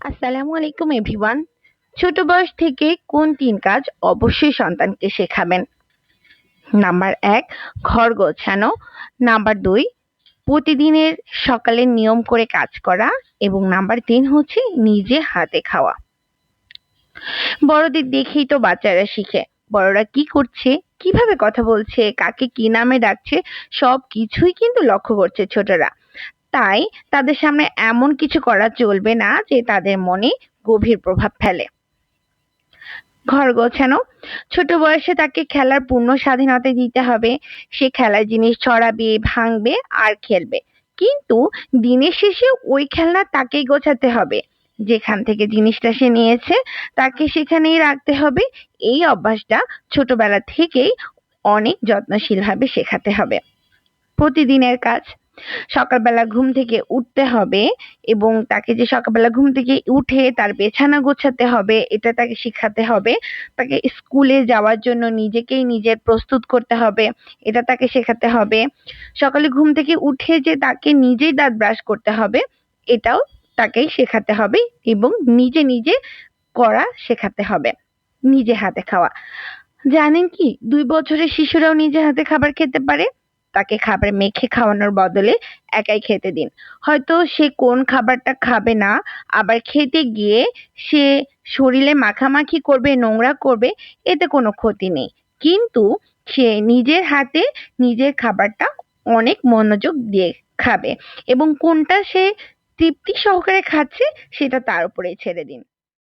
আসসালামু আলাইকুম এভরিওয়ান। ছোট বয়স থেকে কোন ৩ কাজ অবশ্যই সন্তানকে শেখাবেন? নাম্বার ১ ঘর গোছানো, নাম্বার ২ প্রতিদিনের সকালে নিয়ম করে কাজ করা এবং নাম্বার ৩ হচ্ছে নিজে হাতে খাওয়া। বড়দের দেখেই তো বাচ্চারা শিখে। বড়রা কি করছে, কিভাবে কথা বলছে, কাকে কি নামে ডাকছে সবকিছুই কিন্তু লক্ষ্য করছে ছোটরা। তাই তাদের সামনে এমন কিছু করা চলবে না যে তাদের মনে গভীর প্রভাব ফেলে। ঘর গোছানো, ছোট বয়সে তাকে খেলার পূর্ণ স্বাধীনতা দিতে হবে। সে খেলার জিনিস ছড়াবে, ভাঙবে আর খেলবে। কিন্তু দিনের শেষে ওই খেলনা তাকেই গোছাতে হবে। যেখান থেকে জিনিসটা সে নিয়েছে তাকে সেখানেই রাখতে হবে। এই অভ্যাসটা ছোটবেলা থেকেই অনেক যত্নশীলভাবে শেখাতে হবে। প্রতিদিনের কাজ, সকালবেলা ঘুম থেকে উঠতে হবে এবং তাকে যে সকালবেলা ঘুম থেকে উঠে তার বিছানা গোছাতে হবে এটা তাকে শিখাতে হবে। তাকে স্কুলে যাওয়ার জন্য নিজেকেই নিজের প্রস্তুত করতে হবে, এটা তাকে শেখাতে হবে। সকালে ঘুম থেকে উঠে যে তাকে নিজেই দাঁত ব্রাশ করতে হবে, এটাও তাকেই শেখাতে হবে এবং নিজে নিজে করা শেখাতে হবে। নিজে হাতে খাওয়া, জানেন কি ২ বছরের শিশুরাও নিজে হাতে খাবার খেতে পারে? তাকে খাবার মেখে খাওয়ানোর বদলে একাই খেতে দিন। হয়তো সে কোন খাবারটা খাবে না, আবার খেতে গিয়ে সে শরীরে মাখামাখি করবে, নোংরা করবে, এতে কোনো ক্ষতি নেই। কিন্তু সে নিজের হাতে নিজের খাবারটা অনেক মনোযোগ দিয়ে খাবে এবং কোনটা সে তৃপ্তি সহকারে খাচ্ছে সেটা তার উপরেই ছেড়ে দিন।